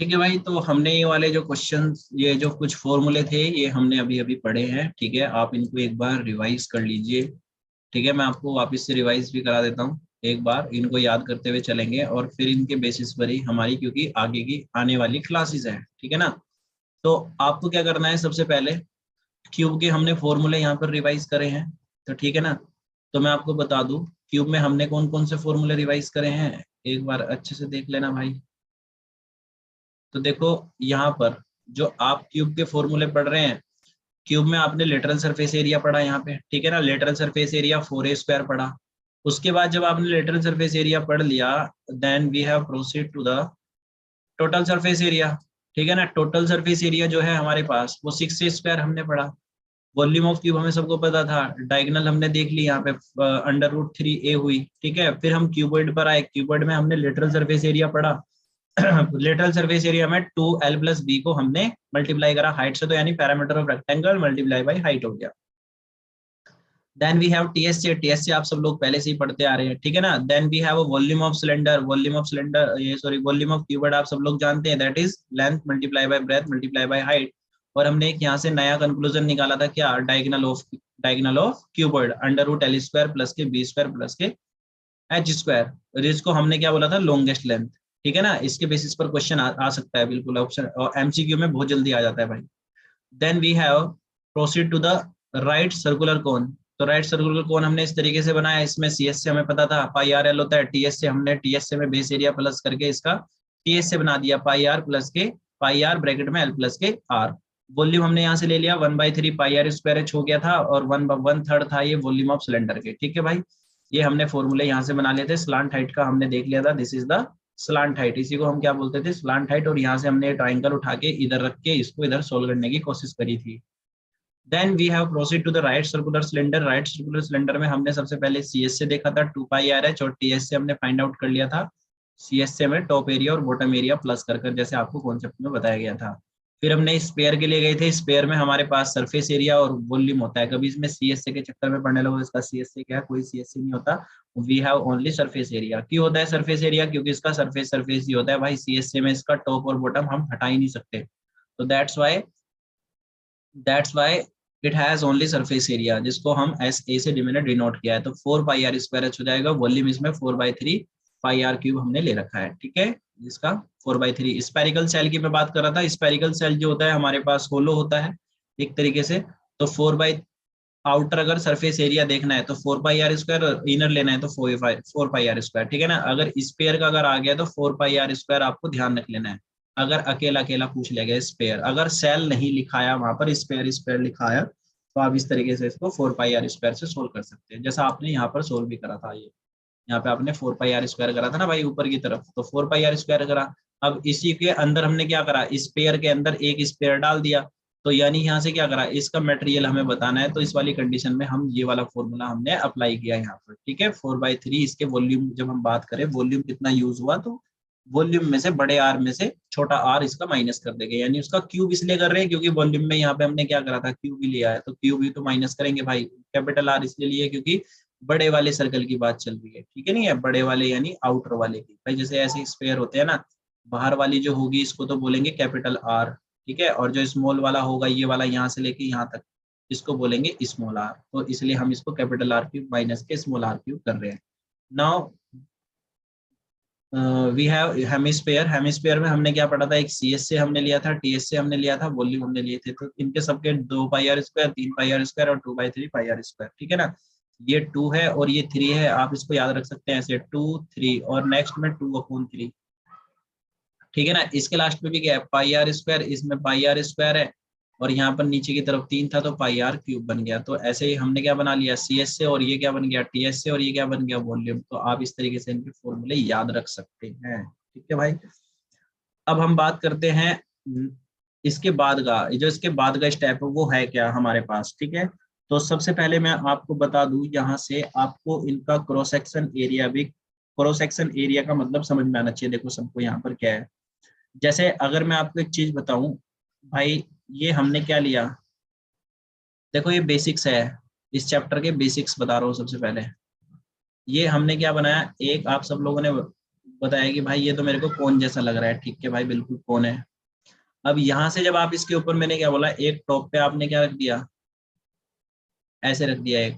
ठीक है भाई, तो हमने ये वाले जो क्वेश्चन, ये जो कुछ फॉर्मूले थे, ये हमने अभी अभी पढ़े हैं। ठीक है, आप इनको एक बार रिवाइज कर लीजिए। ठीक है, मैं आपको वापस से रिवाइज भी करा देता हूँ। एक बार इनको याद करते हुए चलेंगे और फिर इनके बेसिस पर ही हमारी, क्योंकि आगे की आने वाली क्लासेस है। ठीक है ना। तो आपको क्या करना है, सबसे पहले क्यूब के हमने फॉर्मूले यहाँ पर रिवाइज करे हैं। तो ठीक है ना, तो मैं आपको बता दूं क्यूब में हमने कौन कौन से फॉर्मूले रिवाइज करे हैं, एक बार अच्छे से देख लेना भाई। तो देखो, यहाँ पर जो आप क्यूब के फॉर्मूले पढ़ रहे हैं, क्यूब में आपने लेटरल सरफेस एरिया पढ़ा यहाँ पे। ठीक है ना, लेटरल सरफेस एरिया 4a² पढ़ा। उसके बाद जब आपने लेटरल सरफेस एरिया पढ़ लिया, then we have proceed to the total surface area. ठीक है ना, टोटल सरफेस एरिया जो है हमारे पास वो 6a² हमने पढ़ा। वॉल्यूम ऑफ क्यूब हमें सबको पता था, डायगोनल हमने देख ली यहाँ पे, √3a हुई। ठीक है, फिर हम क्यूबॉइड पर आए, क्यूबॉइड में हमने लेटरल सरफेस एरिया पढ़ा। लेटरल सरफेस एरिया में 2l+b को हमने मल्टीप्लाई करा हाइट से, तो यानी perimeter of rectangle multiply by height हो गया। Then we have TSA, TSA आप सब लोग पहले से ही पढ़ते आ रहे हैं। ठीक है ना। Then we have volume of cylinder, volume of cylinder, ये सॉरी वॉल्यूम ऑफ क्यूबॉइड आप सब लोग जानते हैं, that is length multiply by breadth multiply by height. और हमने एक यहाँ से नया कंक्लूजन निकाला था, क्या, diagonal of cuboid √l² plus के b² प्लस के h²। इसको हमने क्या बोला था, लॉन्गेस्ट लेंथ। ठीक है ना, इसके बेसिस पर क्वेश्चन आ सकता है बिल्कुल, ऑप्शन और एमसीक्यू में बहुत जल्दी आ जाता है भाई। Then we have proceed to the right circular cone. तो राइट सर्कुलर कोन हमने इस तरीके से बनाया, इसमें सीएस से हमें पता था πr/l होता है, टीएस से हमने टीएस से में बेस एरिया प्लस करके इसका टीएस से बना दिया, πr प्लस के πr ब्रैकेट में l प्लस के r। वॉल्यूम हमने यहाँ से ले लिया 1/3 πr² हो गया था, और 1/3 था ये वॉल्यूम ऑफ सिलेंडर के। ठीक है भाई, ये हमने फॉर्मूले यहाँ से बना लिए थे। स्लांट हाइट का हमने देख लिया था, this is the slant height, इसी को हम क्या बोलते थे, स्लांट हाइट। और यहाँ से हमने ट्राइंगल उठा के इधर रख के इसको इधर सोल्व करने की कोशिश करी थी। Then we have proceed to the right circular cylinder. Right circular cylinder में हमने सबसे पहले सीएस से देखा था 2πrh, और टीएस से हमने फाइंड आउट कर लिया था सीएस से में टॉप एरिया और बॉटम एरिया प्लस कर कर, जैसे आपको कॉन्सेप्ट में बताया गया था। फिर हमने स्पेयर के लिए गए थे, स्पेयर में हमारे पास सरफेस एरिया और वॉल्यूम होता है। कभी इसमें सीएसए के चक्कर में पढ़ने लगो, इसका सीएसए क्या है, कोई सीएसए नहीं होता। We have only surface area. क्यों होता है सरफेस एरिया, क्योंकि इसका सरफेस ही होता है भाई, सीएसए में इसका टॉप और बॉटम हम हटा ही नहीं सकते। तो that's why it has only surface area, जिसको हम SA से मैंने डिनोट किया है। तो 4πr² हो जाएगा, वॉल्यूम इसमें 4/3 πr³ हमने ले रखा है। ठीक है, जिसका 4/3। स्पेरिकल सेल की मैं बात कर रहा था, स्पेरिकल सेल जो होता है हमारे पास होलो होता है एक तरीके से। तो 4 आउटर अगर सरफेस एरिया देखना है तो 4πr², इनर लेना है तो 4πr²। ठीक है ना। अगर स्पेयर का अगर आ गया तो 4πr² आपको ध्यान रख लेना है। अगर अकेला अकेला पूछ लिया गया स्पेयर, अगर सेल नहीं लिखाया वहां पर, स्पेयर स्पेयर लिखाया, तो आप इस तरीके से इसको 4πr² से सोल्व कर सकते हैं, जैसा आपने यहाँ पर सोल्व भी करा था। ये यहाँ पे आपने 4πr² करा था ना भाई ऊपर की तरफ, तो 4πr² करा। अब इसी के अंदर हमने क्या करा, स्पेयर के अंदर एक स्पेयर डाल दिया। तो यानी यहाँ से क्या करा, इसका मटेरियल हमें बताना है, तो इस वाली कंडीशन में हम ये वाला फॉर्मूला हमने अप्लाई किया यहाँ पर। ठीक है, 4/3 इसके वॉल्यूम, जब हम बात करें वॉल्यूम कितना यूज हुआ, तो वॉल्यूम में से बड़े आर में से छोटा आर इसका माइनस कर देंगे, यानी उसका क्यूब इसलिए कर रहे हैं क्योंकि वॉल्यूम में यहाँ पे हमने क्या करा था, क्यूब ही लिया है, तो क्यूब ही तो माइनस करेंगे भाई। कैपिटल आर इसलिए लिए क्योंकि बड़े वाले सर्कल की बात चल रही है। ठीक है, नहीं है, बड़े वाले यानी आउटर वाले की भाई, जैसे ऐसे स्क्वायर होते हैं ना, बाहर वाली जो होगी इसको तो बोलेंगे कैपिटल आर। ठीक है, और जो स्मॉल वाला होगा ये वाला यहाँ से लेके यहाँ तक, इसको बोलेंगे स्मॉल आर। तो इसलिए हम इसको कैपिटल R³ माइनस के स्मॉल R³ कर रहे हैं। Now we have hemisphere. Hemisphere में हमने क्या पढ़ा था, एक CS से हमने लिया था, TS से हमने लिया था, वॉल्यूम हमने लिए थे। तो इनके सबके 2πr², 3πr² और 2/3 πr²। ठीक है ना, ये 2 है और ये 3 है, आप इसको याद रख सकते हैं ऐसे 2 3, और नेक्स्ट में 2/3। ठीक है ना, इसके लास्ट में भी क्या है, πr², इसमें πr² है, और यहाँ पर नीचे की तरफ 3 था तो πr³ बन गया। तो ऐसे ही हमने क्या बना लिया, CS से, और ये क्या बन गया, TS से, और ये क्या बन गया, वॉल्यूम। तो आप इस तरीके से इनके फॉर्मूले याद रख सकते हैं। ठीक है भाई, अब हम बात करते हैं इसके बाद का, जो इसके बाद का स्टेप है वो है क्या हमारे पास। ठीक है, तो सबसे पहले मैं आपको बता दूं, यहाँ से आपको इनका क्रॉस सेक्शन एरिया भी, क्रॉस सेक्शन एरिया का मतलब समझ में आना चाहिए। देखो सबको यहाँ पर क्या है, जैसे अगर मैं आपको एक चीज बताऊं भाई, ये हमने क्या लिया, देखो ये बेसिक्स है, इस चैप्टर के बेसिक्स बता रहा हूँ सबसे पहले। ये हमने क्या बनाया, एक आप सब लोगों ने बताया कि भाई ये तो मेरे को कोन जैसा लग रहा है, ठीक है भाई बिल्कुल कोन है। अब यहाँ से जब आप इसके ऊपर, मैंने क्या बोला, एक टॉप पे आपने क्या रख दिया, ऐसे रख दिया एक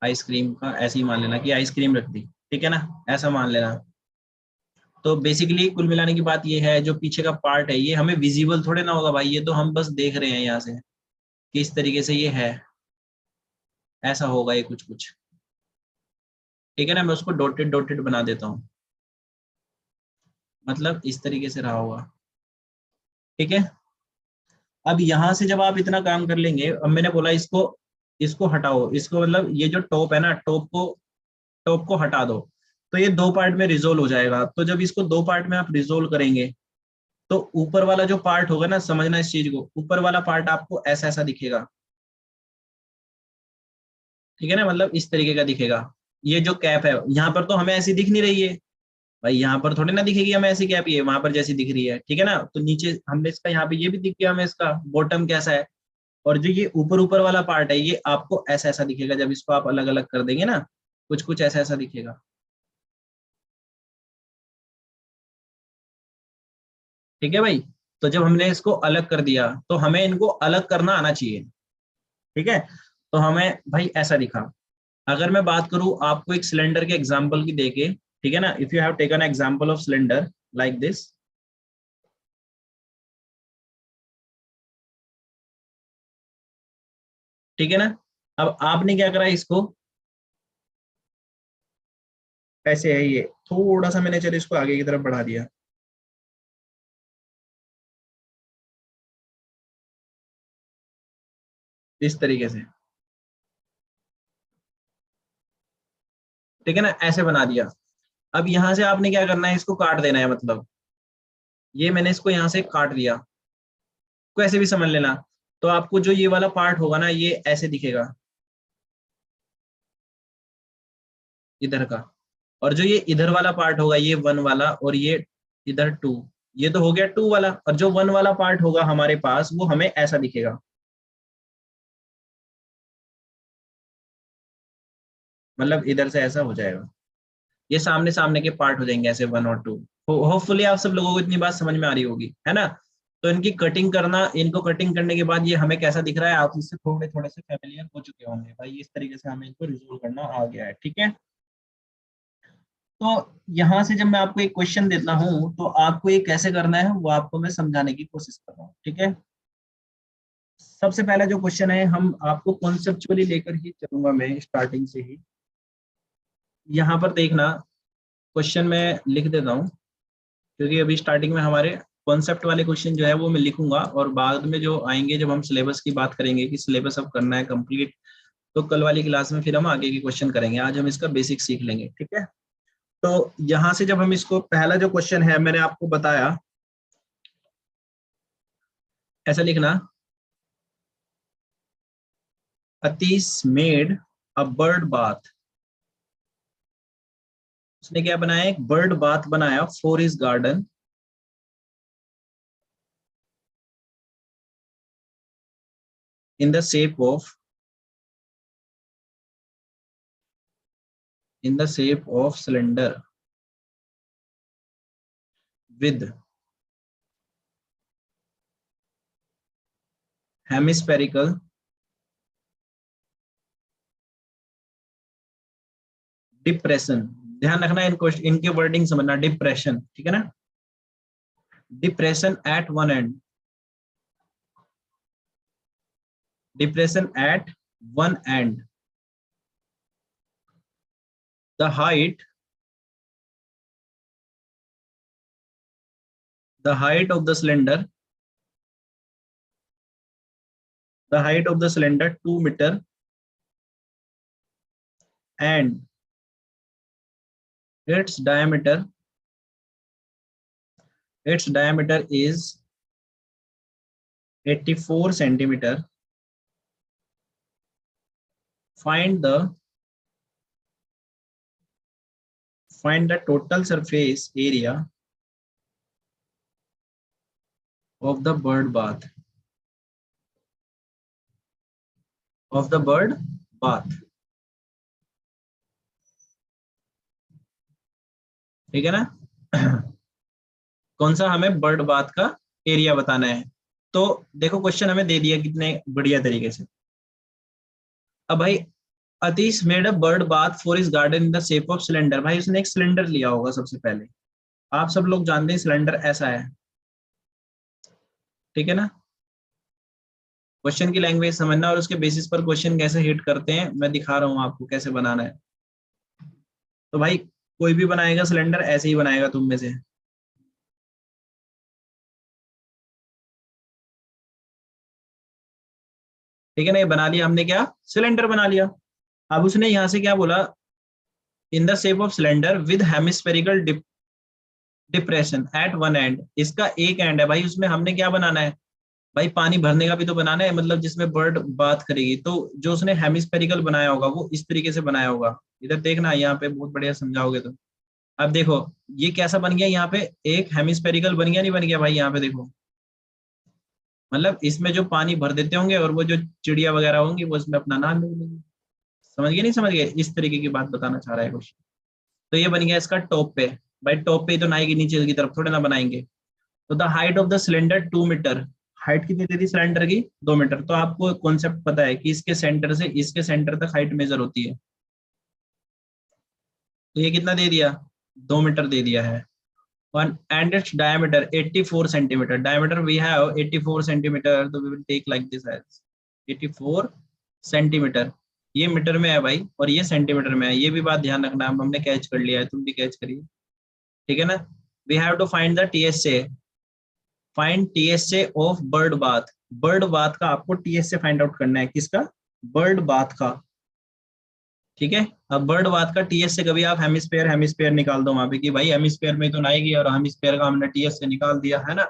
आइसक्रीम का, ऐसे ही मान लेना कि आइसक्रीम रख दी, ठीक है ना, ऐसा मान लेना। तो बेसिकली कुल मिलाने की बात ये है, जो पीछे का पार्ट है ये हमें विजिबल थोड़े ना होगा भाई, ये तो हम बस देख रहे हैं यहाँ से कि इस तरीके से ये है, ऐसा होगा ये कुछ कुछ, ठीक है ना। मैं उसको डॉटेड डॉटेड बना देता हूँ, मतलब इस तरीके से रहा होगा, ठीक है। अब यहाँ से जब आप इतना काम कर लेंगे, अब मैंने बोला इसको, इसको हटाओ, इसको मतलब ये जो टॉप है ना, टॉप को हटा दो, तो ये दो पार्ट में रिजोल्व हो जाएगा। तो जब इसको दो पार्ट में आप रिजोल्व करेंगे, तो ऊपर वाला जो पार्ट होगा ना, समझना इस चीज को, ऊपर वाला पार्ट आपको ऐसा ऐसा दिखेगा, ठीक है ना, मतलब इस तरीके का दिखेगा। ये जो कैप है यहाँ पर तो हमें ऐसी दिख नहीं रही है भाई, यहाँ पर थोड़ी ना दिखेगी हमें ऐसी कैप, ये वहां पर जैसी दिख रही है, ठीक है ना। तो नीचे हमने इसका, यहाँ पे ये भी दिख गया हमें इसका बॉटम कैसा है, और जो ये ऊपर ऊपर वाला पार्ट है ये आपको ऐसा ऐसा दिखेगा, जब इसको आप अलग अलग कर देंगे ना, कुछ कुछ ऐसा ऐसा दिखेगा, ठीक है भाई। तो जब हमने इसको अलग कर दिया, तो हमें इनको अलग करना आना चाहिए, ठीक है। तो हमें भाई ऐसा दिखा। अगर मैं बात करूं आपको एक सिलेंडर के एग्जांपल की देके, ठीक है ना, if you have taken example of cylinder like this, ठीक है ना। अब आपने क्या करा, इसको ऐसे है ये, थोड़ा सा मैंने चलो इसको आगे की तरफ बढ़ा दिया, इस तरीके से, ठीक है ना, ऐसे बना दिया। अब यहां से आपने क्या करना है, इसको काट देना है, मतलब ये मैंने इसको यहाँ से काट दिया, को ऐसे भी समझ लेना। तो आपको जो ये वाला पार्ट होगा ना, ये ऐसे दिखेगा इधर का, और जो ये इधर वाला पार्ट होगा ये वन वाला, और ये इधर टू, ये तो हो गया टू वाला, और जो वन वाला पार्ट होगा हमारे पास वो हमें ऐसा दिखेगा, मतलब इधर से ऐसा हो जाएगा। ये सामने सामने के पार्ट हो जाएंगे ऐसे वन और टू। होपफुली आप सब लोगों को इतनी बात समझ में आ रही होगी, है ना। तो इनकी कटिंग करना, इनको कटिंग करने के बाद ये हमें कैसा दिख रहा है, आप इससे थोड़े थोड़े से फेमिलियर हो चुके होंगे भाई, इस तरीके से हमें इनको रिजोल्व करना आ गया है, ठीक है। तो यहाँ से जब मैं आपको एक क्वेश्चन देता हूँ, तो आपको ये कैसे करना है वो आपको मैं समझाने की कोशिश कर रहा हूँ, ठीक है। सबसे पहला जो क्वेश्चन है, हम आपको कॉन्सेप्चुअली लेकर ही चलूंगा मैं स्टार्टिंग से ही। यहाँ पर देखना, क्वेश्चन मैं लिख देता हूँ, क्योंकि अभी स्टार्टिंग में हमारे कॉन्सेप्ट वाले क्वेश्चन जो है वो मैं लिखूंगा, और बाद में जो आएंगे जब हम सिलेबस की बात करेंगे कि सिलेबस अब करना है कंप्लीट, तो कल वाली क्लास में फिर हम आगे के क्वेश्चन करेंगे, आज हम इसका बेसिक सीख लेंगे, ठीक है। तो यहाँ से जब हम इसको, पहला जो क्वेश्चन है मैंने आपको बताया, ऐसा लिखना, Atish made a bird bath, उसने क्या बनाया, एक बर्ड बाथ बनाया for his garden in the shape of, in the shape of cylinder with hemispherical depression. ध्यान रखना, इनको, इनके वर्डिंग समझना, डिप्रेशन, ठीक है ना, depression at one end, depression at one end, the height, the height of the cylinder, the height of the cylinder 2 metre, and its diameter, its diameter is 84 centimeter. Find the, find the total surface area of the bird bath, of the bird bath, ठीक है ना। कौन सा हमें bird bath का area बताना है। तो देखो क्वेश्चन हमें दे दिया कितने बढ़िया तरीके से। अब भाई Atish made a bird bath for his garden in the shape of cylinder. भाई उसने एक सिलेंडर लिया होगा सबसे पहले। आप सब लोग जानते हैं सिलेंडर ऐसा है, ठीक है ना। क्वेश्चन की लैंग्वेज समझना और उसके बेसिस पर क्वेश्चन कैसे हिट करते हैं मैं दिखा रहा हूँ आपको कैसे बनाना है। तो भाई कोई भी बनाएगा सिलेंडर ऐसे ही बनाएगा तुम में से, ठीक है ना। ये बना लिया हमने, क्या सिलेंडर बना लिया। अब उसने यहाँ से क्या बोला, in the shape of cylinder with hemispherical depression at one end. इसका एक एंड है भाई, उसमें हमने क्या बनाना है भाई, पानी भरने का भी तो बनाना है, मतलब जिसमें बर्ड बात करेगी। तो जो उसने हेमिस्फेरिकल बनाया होगा वो इस तरीके से बनाया होगा। इधर देखना, यहाँ पे बहुत बढ़िया समझाओगे तो। अब देखो ये कैसा बन गया, यहाँ पे एक हेमिस्फेरिकल बन गया, नहीं बन गया भाई, यहाँ पे देखो। मतलब इसमें जो पानी भर देते होंगे और वो जो चिड़िया वगैरह होंगी वो इसमें अपना नाम लिख देंगे। समझ गए नहीं समझ गए, इस तरीके की बात बताना चाह रहा है क्वेश्चन। तो ये बन गया इसका टॉप पे। भाई टॉप पे ही तो नाएगी, नीचे की तरफ थोड़े ना बनाएंगे। तो the height of the cylinder 2 metre. हाइट कितनी दे दी सिलेंडर की, 2 मीटर। तो आपको कॉन्सेप्ट पता है कि इसके सेंटर से इसके सेंटर तक हाइट मेजर होती है। तो ये कितना दे दिया, 2 मीटर दे दिया है। One and its diameter 84 centimeter. Diameter we have 84 centimeter. So we will take like this as 84 centimetre. ये मीटर में है भाई और ये सेंटीमीटर में है, ये भी बात ध्यान रखना। हमने कैच कर लिया है, तुम भी कैच करिए, ठीक है ना। We have to find the TSA. Find TSA of bird bath. Bird bath का आपको टीएसए फाइंड आउट करना है, किसका, बर्ड बाथ का, ठीक है। अब बर्ड बाथ का टीएस से कभी आप हेमिस्फेयर हेमिस्फेयर निकाल दो वहां पे कि भाई हेमिस्फेयर में तो ना आएगी, और हेमिस्फेयर का हमने टीएस से निकाल दिया है ना,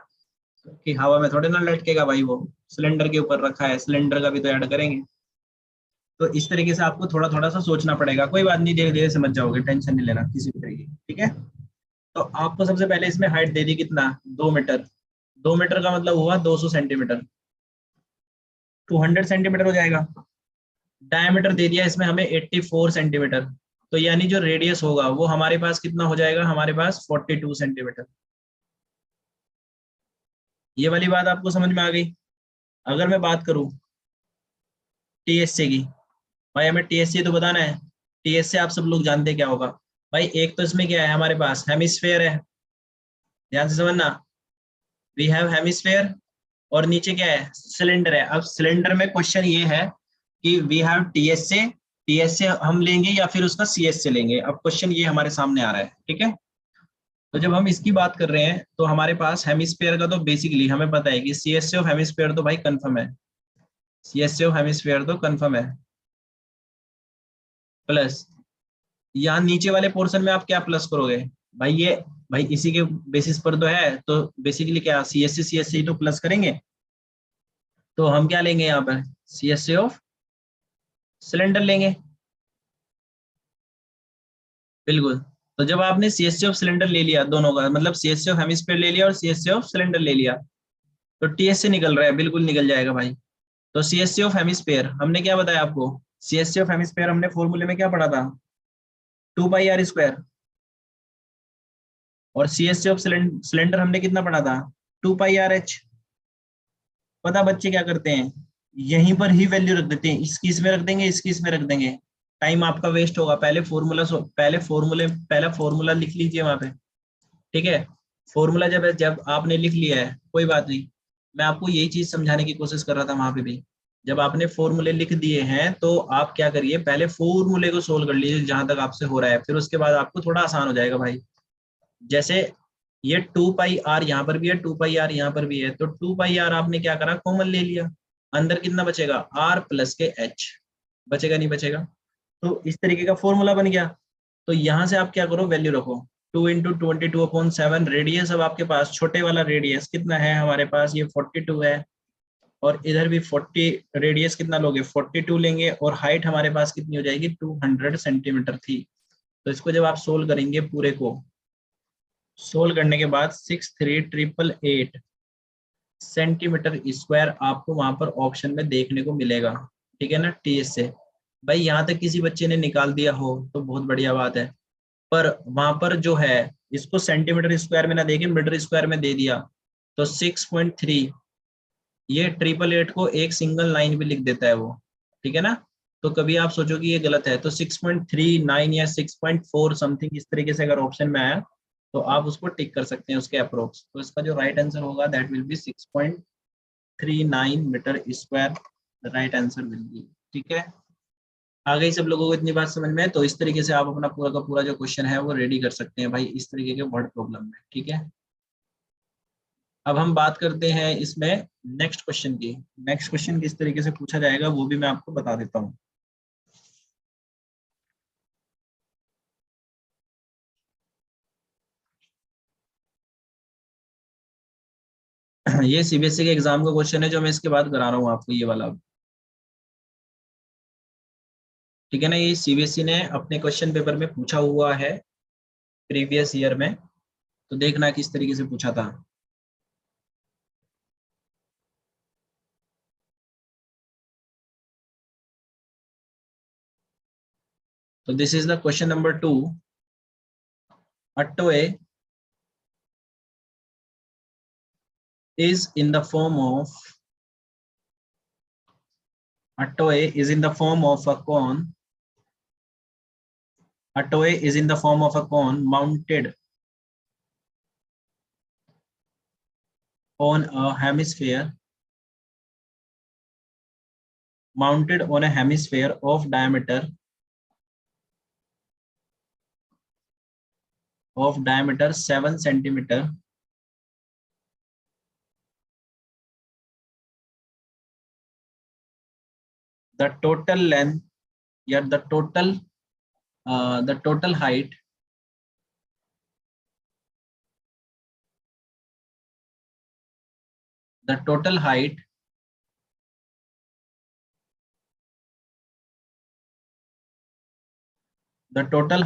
कि हवा में थोड़े ना लटकेगा भाई, वो सिलेंडर के ऊपर रखा है, सिलेंडर का भी तो ऐड करेंगे। तो इस तरीके से आपको थोड़ा थोड़ा सा सोचना पड़ेगा, कोई बात नहीं, धीरे धीरे समझ जाओगे, टेंशन नहीं लेना किसी भी तरीके की, ठीक है। तो आपको सबसे पहले इसमें हाइट दे दी कितना, 2 मीटर। 2 मीटर का मतलब हुआ 200 सेंटीमीटर, 200 सेंटीमीटर हो जाएगा। डायमीटर दे दिया इसमें हमें 84 सेंटीमीटर। तो यानी जो रेडियस होगा वो हमारे पास कितना हो जाएगा, हमारे पास 42 सेंटीमीटर। ये वाली बात आपको समझ में आ गई। अगर मैं बात करूं टीएसए की, भाई हमें टीएसए तो बताना है। टीएसए आप सब लोग जानते हैं क्या होगा भाई, एक तो इसमें क्या है हमारे पास, हेमिस्फेयर है, ध्यान से समझना। वी हैव हेमिस्फेयर, और नीचे क्या है, सिलेंडर है। अब सिलेंडर में क्वेश्चन ये है कि वी हैव टीएसए, टीएसए हम लेंगे या फिर उसका सीएसए लेंगे। अब क्वेश्चन ये हमारे सामने आ रहा है, ठीक है। तो जब हम इसकी बात कर रहे हैं तो हमारे पास हेमिस्फेयर का तो बेसिकली हमें पता है कि सीएसए ऑफ हेमिस्फेयर तो भाई कंफर्म है, सीएसए ऑफ हेमिस्फेयर तो कंफर्म है। प्लस यहाँ नीचे वाले पोर्शन में आप क्या प्लस करोगे भाई, ये भाई इसी के बेसिस पर तो है, तो बेसिकली क्या सीएसए सीएसए ही तो प्लस करेंगे। तो हम क्या लेंगे यहाँ पर, सीएसए ऑफ सिलेंडर लेंगे, बिल्कुल। तो जब आपने सीएससी ऑफ सिलेंडर ले लिया दोनों का, मतलब सीएससी ऑफ हेमिस्फीयर ले लिया और सीएससी ऑफ सिलेंडर ले लिया, तो टीएससी निकल रहा है, बिल्कुल निकल जाएगा भाई। तो सीएससी ऑफ हेमिस्फीयर हमने क्या बताया आपको, सीएससी ऑफ हेमिस्फीयर हमने फॉर्मूले में क्या पढ़ा था, 2 पाई r स्क्वायर। और सीएससी ऑफ सिलेंडर हमने कितना पढ़ा था, 2 पाई r h। पता बच्चे क्या करते हैं, यहीं पर ही वैल्यू रख देते हैं, इसकी इसमें रख देंगे, इसकी इसमें रख देंगे, टाइम आपका वेस्ट होगा। पहला फॉर्मूला लिख लीजिए वहां पे, ठीक है। फॉर्मूला जब जब आपने लिख लिया है कोई बात नहीं, मैं आपको यही चीज समझाने की कोशिश कर रहा था वहां पे भी। जब आपने फॉर्मूले लिख दिए हैं तो आप क्या करिए, पहले फॉर्मूले को सोल्व कर लीजिए जहां तक आपसे हो रहा है, फिर उसके बाद आपको थोड़ा आसान हो जाएगा भाई। जैसे ये 2 पाई r यहाँ पर भी है, 2 पाई r यहाँ पर भी है, तो 2 पाई r आपने क्या करा, कॉमन ले लिया। अंदर कितना बचेगा, r प्लस के h, बचेगा नहीं बचेगा। तो इस तरीके का फॉर्मूला बन गया। तो यहाँ से आप क्या करो, वैल्यू रखो, 2 × 22/7 रेडियस। अब आपके पास छोटे वाला रेडियस कितना है, हमारे पास ये 42 है, और इधर भी 40, रेडियस कितना लोगे, 42 लेंगे, और हाइट हमारे पास कितनी हो जाएगी, 200 सेंटीमीटर थी। तो इसको जब आप सोल्व करेंगे, पूरे को सोल्व करने के बाद 63,888 सेंटीमीटर स्क्वायर आपको वहां पर ऑप्शन में देखने को मिलेगा, ठीक है ना। टीएस से भाई यहाँ तक किसी बच्चे ने निकाल दिया हो तो बहुत बढ़िया बात है। पर वहां पर जो है इसको सेंटीमीटर स्क्वायर में ना देके मीटर स्क्वायर में दे दिया, तो 6.3, ये 888 को एक सिंगल लाइन भी लिख देता है वो, ठीक है ना। तो कभी आप सोचो कि ये गलत है, तो 6.39 या 6.4 समथिंग इस तरीके से अगर ऑप्शन में आया तो आप उसको टिक कर सकते हैं उसके अप्रोक्स। तो इसका जो राइट आंसर होगा that will be 6.39 metre square, right answer will be. ठीक है, आ गई सब लोगों को इतनी बात समझ में? तो इस तरीके से आप अपना पूरा का पूरा जो क्वेश्चन है वो रेडी कर सकते हैं भाई, इस तरीके के वर्ड प्रॉब्लम में। ठीक है, अब हम बात करते हैं इसमें नेक्स्ट क्वेश्चन की। नेक्स्ट क्वेश्चन किस तरीके से पूछा जाएगा वो भी मैं आपको बता देता हूँ। ये सीबीएसई के एग्जाम का क्वेश्चन है जो मैं इसके बाद करा रहा हूँ आपको, ये वाला। ठीक है ना, ये सीबीएसई ने अपने क्वेश्चन पेपर में पूछा हुआ है प्रीवियस ईयर में, तो देखना किस तरीके से पूछा था। तो this is the question number 2। A toy is in the form of a toy is in the form of a cone. A toy is in the form of a cone mounted on a hemisphere of diameter 7 centimeter. The total length, yeah, the total height the total height the total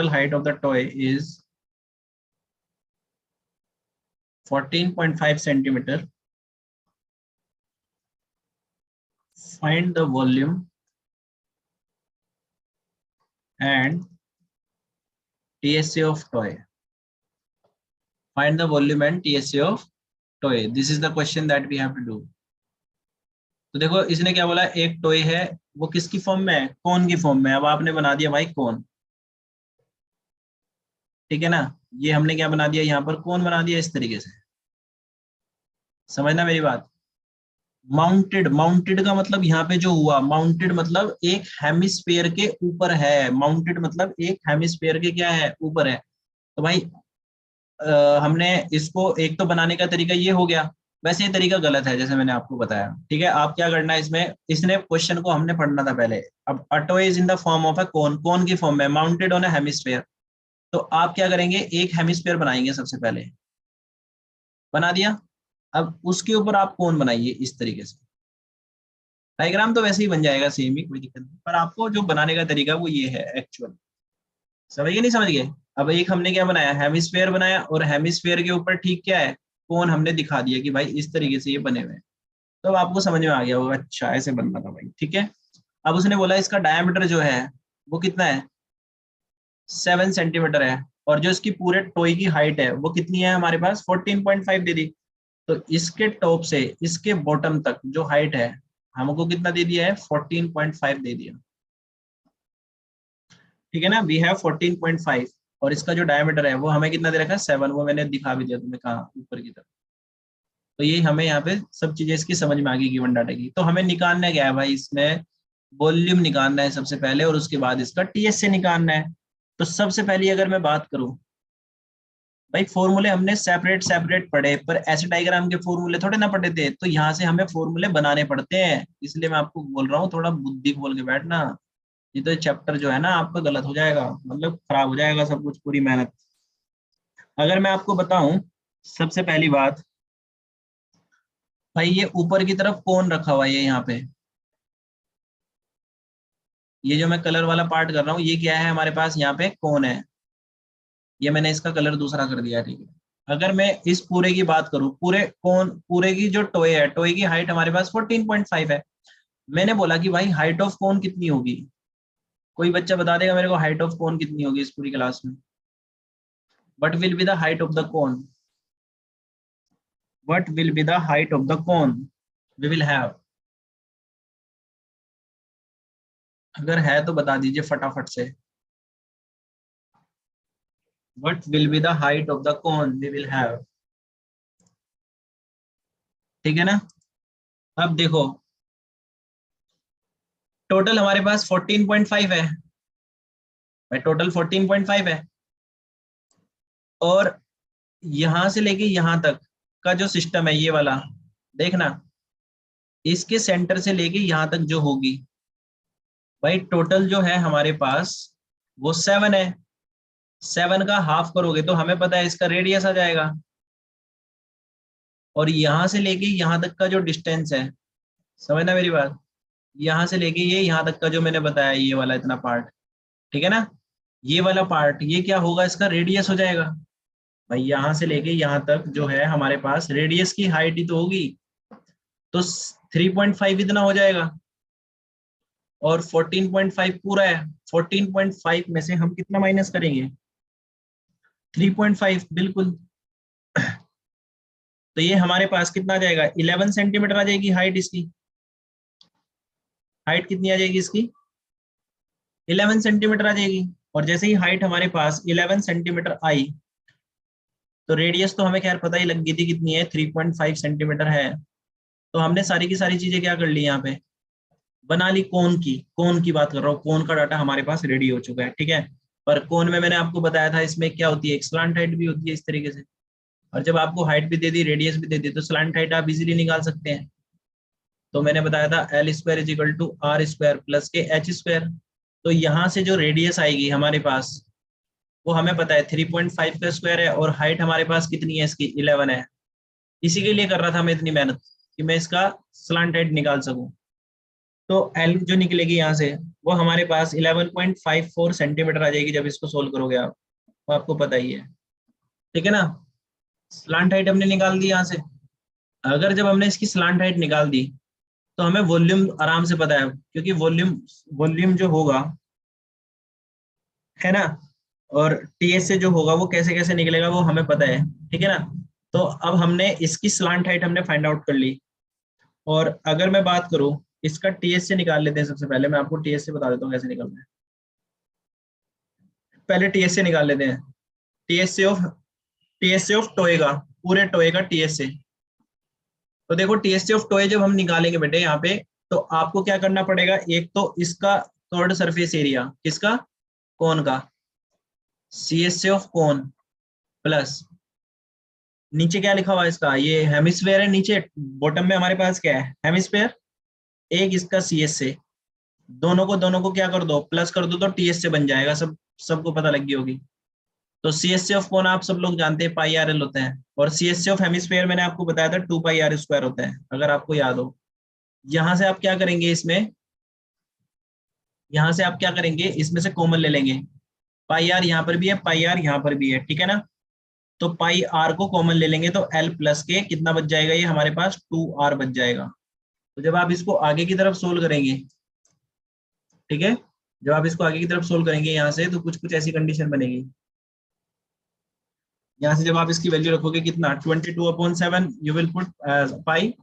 height of the toy is 14.5 centimeter. Find the volume and TSA of toy. Find the volume and TSA of toy. This is the question that we have to do. तो देखो इसने क्या बोला, एक toy है, वो किसकी form में है? कोन की फॉर्म में। अब आपने बना दिया भाई कोन, ठीक है ना। ये हमने क्या बना दिया, यहाँ पर कोन बना दिया इस तरीके से। समझना मेरी बात। माउंटेड का मतलब यहाँ पे जो हुआ, माउंटेड मतलब एक हेमिस्फीयर के ऊपर है। माउंटेड मतलब एक हेमिस्फीयर के क्या है, ऊपर है। तो भाई हमने इसको एक तो बनाने का तरीका ये हो गया, वैसे ये तरीका गलत है जैसे मैंने आपको बताया। ठीक है, आप क्या करना है इसमें, इसने क्वेश्चन को हमने पढ़ना था पहले। अब a toy is in the form of a cone, cone की फॉर्म में, माउंटेड ऑन अ हेमिस्फीयर। तो आप क्या करेंगे, एक हेमिस्फीयर बनाएंगे सबसे पहले। बना दिया, अब उसके ऊपर आप कोन बनाइए इस तरीके से। डायग्राम तो वैसे ही बन जाएगा सेम ही, कोई दिक्कत नहीं, पर आपको जो बनाने का तरीका वो ये है एक्चुअल। समझ गए नहीं समझ गए? अब एक हमने क्या बनाया, हेमिस्फीयर बनाया, और हेमिस्फीयर के ऊपर ठीक क्या है, कोन हमने दिखा दिया कि भाई इस तरीके से ये बने हुए हैं। तो अब आपको समझ में आ गया होगा, अच्छा ऐसे बनना था भाई। ठीक है, अब उसने बोला इसका डायमीटर जो है वो कितना है, 7 सेंटीमीटर है, और जो इसकी पूरे टॉय की हाइट है वो कितनी है हमारे पास, 14.5 दे दी। तो इसके टॉप से इसके बॉटम तक जो हाइट है हमको कितना दे दिया है, 14.5 दे दिया। ठीक है ना, वी हैव 14.5, और इसका जो डायमीटर है वो हमें कितना दे रखा है, 7। वो मैंने दिखा भी दिया तुम्हें कहा, ऊपर की तरफ। तो ये हमें यहाँ पे सब चीजें इसकी समझ में आ गई गिवन डाटा की। तो हमें निकालना क्या है भाई, इसमें वॉल्यूम निकालना है सबसे पहले, और उसके बाद इसका टीएस से निकालना है। तो सबसे पहले अगर मैं बात करूं भाई, फॉर्मूले हमने सेपरेट सेपरेट पढ़े, पर ऐसे डायग्राम के फॉर्मूले थोड़े ना पढ़े थे। तो यहाँ से हमें फॉर्मूले बनाने पड़ते हैं, इसलिए मैं आपको बोल रहा हूँ थोड़ा बुद्धि खोल के बैठना। ये तो चैप्टर जो है ना आपका गलत हो जाएगा, मतलब खराब हो जाएगा सब कुछ, पूरी मेहनत। अगर मैं आपको बताऊं, सबसे पहली बात भाई, ये ऊपर की तरफ कौन रखा हुआ है, ये यहाँ पे, ये जो मैं कलर वाला पार्ट कर रहा हूँ ये क्या है हमारे पास, यहाँ पे कौन है। ये मैंने इसका कलर दूसरा कर दिया, ठीक है। अगर मैं इस पूरे की बात करूं, पूरे कौन, पूरे की जो टॉय है, टॉय की हाइट हमारे पास 14.5 है। मैंने बोला कि भाई हाइट ऑफ कोन कितनी होगी, कोई बच्चा बता देगा मेरे को हाइट ऑफ कोन कितनी होगी इस पूरी क्लास में? What will be the height of the cone? What will be the height of the cone we will have? अगर है तो बता दीजिए फटाफट से। What will be the height of the cone we will have? ठीक है ना? अब देखो, टोटल हमारे पास 14.5 है भाई, टोटल 14.5 है। और यहां से लेके यहां तक का जो सिस्टम है ये वाला, देखना, इसके सेंटर से लेके यहां तक जो होगी भाई, टोटल जो है हमारे पास वो 7 है। 7 का हाफ करोगे तो हमें पता है इसका रेडियस आ जाएगा। और यहां से लेके यहां तक का जो डिस्टेंस है, समझना मेरी बात, यहां से लेके ये यहां तक का जो मैंने बताया ये वाला इतना पार्ट, ठीक है ना, ये वाला पार्ट ये क्या होगा, इसका रेडियस हो जाएगा। भाई यहां से लेके यहां तक जो है हमारे पास रेडियस की हाइट ही तो होगी, तो 3.5 इतना हो जाएगा। और 14.5 पूरा है, 14.5 में से हम कितना माइनस करेंगे? 3.5 बिल्कुल। तो ये हमारे पास कितना आ जाएगा? 11 सेंटीमीटर आ जाएगी हाइट इसकी। हाइट कितनी आ जाएगी इसकी? 11 सेंटीमीटर आ जाएगी। और जैसे ही हाइट हमारे पास 11 सेंटीमीटर आई, तो रेडियस तो हमें खैर पता ही लग गई थी कितनी है, 3.5 सेंटीमीटर है। तो हमने सारी की सारी चीजें क्या कर ली, यहाँ पे बना ली। कोन की बात कर रहा हूँ, कोन का डाटा हमारे पास रेडी हो चुका है, ठीक है। पर कोन में मैंने आपको बताया था इसमें क्या होती है, एक स्लांट हाइट भी होती है इस तरीके से। और जब आपको हाइट भी दे दी, रेडियस भी दे दी, तो स्लांट हाइट आप इजीली निकाल सकते हैं। तो मैंने बताया था L square is equal to R square plus के एच स्क्वायर। तो यहाँ से जो रेडियस आएगी हमारे पास, वो हमें पता है 3.5 का स्क्वायर है, और हाइट हमारे पास कितनी है इसकी, 11 है। इसी के लिए कर रहा था मैं इतनी मेहनत, कि मैं इसका स्लांट हाइट निकाल सकूं। तो एल जो निकलेगी यहाँ से, वो हमारे पास 11.54 सेंटीमीटर आ जाएगी जब इसको सोल्व करोगे आप, वो आपको पता ही है, ठीक है ना। स्लांट हाइट हमने निकाल दी यहाँ से। अगर जब हमने इसकी स्लांट हाइट निकाल दी, तो हमें वॉल्यूम आराम से पता है, क्योंकि वॉल्यूम वॉल्यूम जो होगा, है ना, और टीएस से जो होगा वो कैसे कैसे निकलेगा वो हमें पता है, ठीक है ना। तो अब हमने इसकी स्लांट हाइट हमने फाइंड आउट कर ली। और अगर मैं बात करूं, इसका टीएस से निकाल लेते हैं। सबसे पहले मैं आपको टीएस से बता देता हूँ कैसे निकलना है। पहले टीएस से निकाल लेते हैं। टीएस से ऑफ टोए का, पूरे टोए का टीएस से। तो देखो टीएस से ऑफ टोए जब हम निकालेंगे बेटे यहाँ पे, तो आपको क्या करना पड़ेगा, एक तो इसका थर्ड सरफेस एरिया, किसका, कोन का, सी एस से ऑफ कोन, प्लस नीचे क्या लिखा हुआ है इसका, ये हेमिस्फेयर है नीचे, बॉटम में हमारे पास क्या है, हेमिस्फेयर, एक इसका सी एस से, दोनों को क्या कर दो, प्लस कर दो, तो टी एस से बन जाएगा। सबको पता लग गई होगी। तो सी एस सी ऑफ कोन आप सब लोग जानते हैं पाई आर एल होता है, और C S C of hemisphere मैंने आपको बताया था 2 पाई आर स्क्वायर होता है, अगर आपको याद हो। यहाँ से आप क्या करेंगे, इसमें यहाँ से आप क्या करेंगे, इसमें से कॉमन ले लेंगे। पाई आर यहाँ पर भी है, पाई आर यहाँ पर भी है, ठीक है ना। तो पाई आर को कॉमन ले लेंगे, तो एल प्लस के कितना बच जाएगा, ये हमारे पास 2 आर बच जाएगा। तो जब आप इसको आगे की तरफ सोल्व करेंगे, ठीक है, जब आप इसको आगे की तरफ सोल्व करेंगे यहाँ से, तो कुछ कुछ ऐसी कंडीशन बनेगी। यहाँ से जब आप इसकी वैल्यू रखोगे कितना, 22/7 यू विल पुट पाई,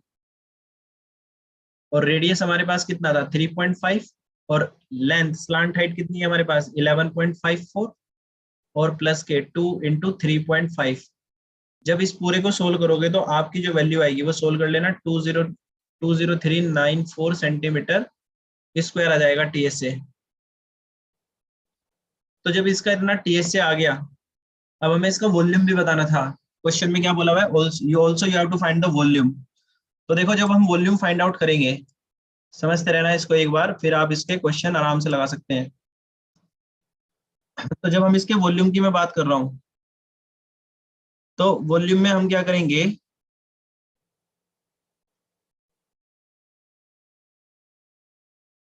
और रेडियस हमारे पास कितना था 3.5, और लेंथ स्लांट हाइट कितनी है हमारे पास 11.54, और प्लस के 2 × 3.5। जब इस पूरे को सोल्व करोगे तो आपकी जो वैल्यू आएगी वो सोल्व कर लेना, 20394 सेंटीमीटर स्क्वायर आ जाएगा टीएस से। तो जब इसका इतना टीएस से आ गया, अब हमें इसका वॉल्यूम भी बताना था। क्वेश्चन में क्या बोला हुआ है, you also you have to find the volume. तो देखो जब हम वॉल्यूम फाइंड आउट करेंगे, समझते रहना इसको एक बार, फिर आप इसके क्वेश्चन आराम से लगा सकते हैं। तो जब हम इसके वॉल्यूम की मैं बात कर रहा हूं, तो वॉल्यूम में हम क्या करेंगे,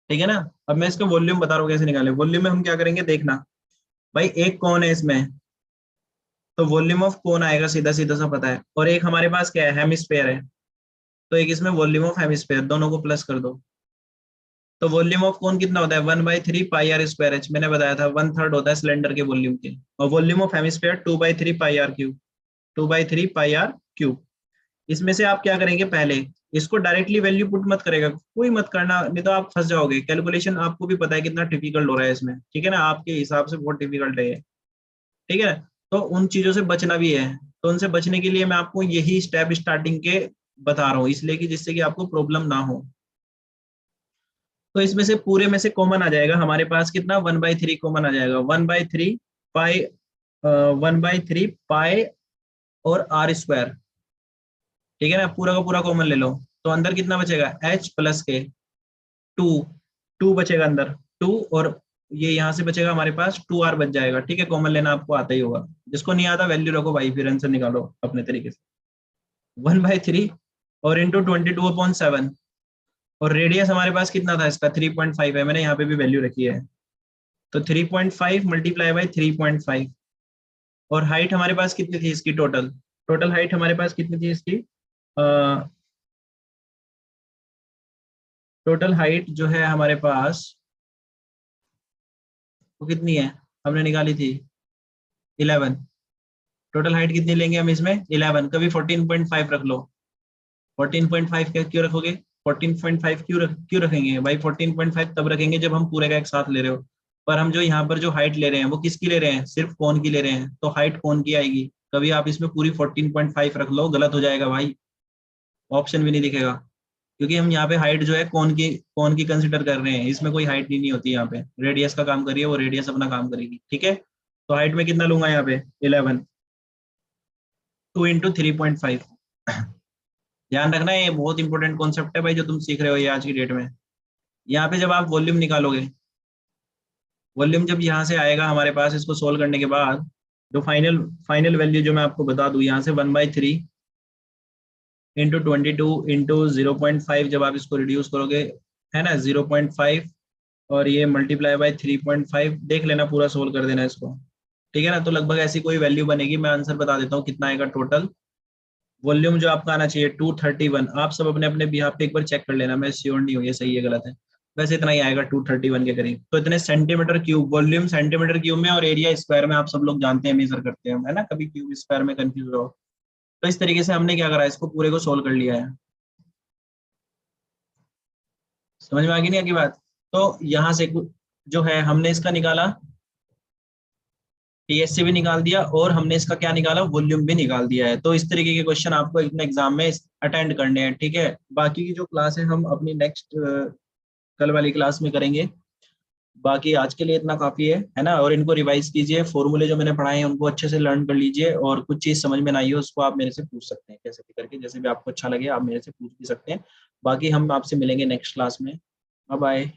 ठीक है ना। अब मैं इसका वॉल्यूम बता रहा हूँ कैसे निकाले। वॉल्यूम में हम क्या करेंगे, देखना भाई, एक कौन है इसमें, तो वॉल्यूम ऑफ कौन आएगा, सीधा सीधा सा पता है। और एक हमारे पास क्या है, हेमिस्फेयर है, तो एक इसमें वॉल्यूम ऑफ हेमिस्फेयर, दोनों को प्लस कर दो। तो वॉल्यूम ऑफ कोन कितना होता है 1/3 पाई आर स्क्वायर एच, मैंने बताया था 1/3 होता है सिलेंडर के वॉल्यूम के, और volume of hemisphere 2/3 pi R cube, 2/3 pi R cube. इसमें से आप क्या करेंगे, पहले इसको डायरेक्टली वैल्यू पुट मत करेगा, कोई मत करना, नहीं तो आप फंस जाओगे। कैलकुलेशन आपको भी पता है कितना डिफिकल्ट हो रहा है इसमें, ठीक है ना, आपके हिसाब से बहुत डिफिकल्ट है ये, ठीक है। तो उन चीजों से बचना भी है, तो उनसे बचने के लिए मैं आपको यही स्टेप स्टार्टिंग के बता रहा हूँ, इसलिए कि जिससे कि आपको प्रॉब्लम ना हो। तो इसमें से पूरे में से कॉमन आ जाएगा हमारे पास कितना 1/3 कॉमन आ जाएगा, 1/3 पाई, 1/3 पाई और आर स्क्वायर, ठीक है ना, पूरा का पूरा कॉमन ले लो। तो अंदर कितना बचेगा h प्लस के 2, 2 बचेगा अंदर 2, और ये यहाँ से बचेगा हमारे पास 2r बच जाएगा, ठीक है। कॉमन लेना आपको आता ही होगा, जिसको नहीं आता वैल्यू रखो भाई, फिर आंसर निकालो अपने तरीके से। 1/3 और इंटू 22/7, और रेडियस हमारे पास कितना था इसका 3.5 है, मैंने यहाँ पे भी वैल्यू रखी है। तो 3.5 मल्टीप्लाई बाई 3.5, और हाइट हमारे पास कितनी थी इसकी, टोटल टोटल हाइट हमारे पास कितनी थी इसकी, टोटल हाइट जो है हमारे पास वो कितनी है, हमने निकाली थी 11। टोटल हाइट कितनी लेंगे हम इसमें 11, कभी 14.5 रख लो। 14.5 क्या क्यों रखोगे, 14.5 क्यों रखेंगे भाई, 14.5 तब रखेंगे जब हम पूरे का एक साथ ले रहे हो। पर हम जो यहाँ पर जो हाइट ले रहे हैं वो किसकी ले रहे हैं, सिर्फ कोन की ले रहे हैं, तो हाइट कोन की आएगी। कभी आप इसमें पूरी 14.5 रख लो, गलत हो जाएगा भाई, ऑप्शन भी नहीं दिखेगा, क्योंकि हम यहाँ पे हाइट जो है कौन की कंसिडर कर रहे हैं, इसमें कोई हाइट नहीं होती, यहाँ पे रेडियस का काम करिए, वो रेडियस अपना काम करेगी, ठीक है। तो हाइट में कितना लूंगा यहाँ पे 11, 2 इंटू 3.5। ध्यान रखना ये बहुत इंपॉर्टेंट कॉन्सेप्ट है भाई जो तुम सीख रहे हो ये आज की डेट में। यहाँ पे जब आप वॉल्यूम निकालोगे, वॉल्यूम जब यहाँ से आएगा हमारे पास, इसको सोल्व करने के बाद जो फाइनल फाइनल वैल्यू जो मैं आपको बता दूं, यहाँ से 1/3 इंटू 22 इंटू 0.5, जब आप इसको रिड्यूस करोगे, है ना 0.5, और ये मल्टीप्लाई बाय 3.5, देख लेना पूरा सोल्व कर देना इसको, ठीक है ना। तो लगभग ऐसी कोई वैल्यू बनेगी, मैं आंसर बता देता हूँ कितना आएगा टोटल वॉल्यूम जो आपका आना चाहिए 231। आप सब अपने अपने बिहाफ पे एक बार चेक कर लेना, मैं श्योर नहीं हूँ ये सही है गलत है, वैसे इतना ही आएगा 231 के करीब। तो इतने centimetre cube, volume centimetre cube में और एरिया स्क्वायर में आप सब लोग जानते हैं, मेजर करते हैं, है ना, कभी क्यूब स्क्वायर में कंफ्यूज हो। तो इस तरीके से हमने क्या करा, इसको पूरे को सोल्व कर लिया है। समझ में आ गई नहीं आगे बात। तो यहाँ से जो है हमने इसका निकाला, टीएससी भी निकाल दिया, और हमने इसका क्या निकाला, वॉल्यूम भी निकाल दिया है। तो इस तरीके के क्वेश्चन आपको अपने एग्जाम में अटेंड करने हैं, ठीक है। बाकी की जो क्लास है हम अपनी नेक्स्ट कल वाली क्लास में करेंगे। बाकी आज के लिए इतना काफी है ना, और इनको रिवाइज कीजिए, फॉर्मूले जो मैंने पढ़ाए हैं उनको अच्छे से लर्न कर लीजिए, और कुछ चीज समझ में ना आई हो उसको आप मेरे से पूछ सकते हैं, कैसे भी करके, जैसे भी आपको अच्छा लगे आप मेरे से पूछ भी सकते हैं। बाकी हम आपसे मिलेंगे नेक्स्ट क्लास में। Bye bye.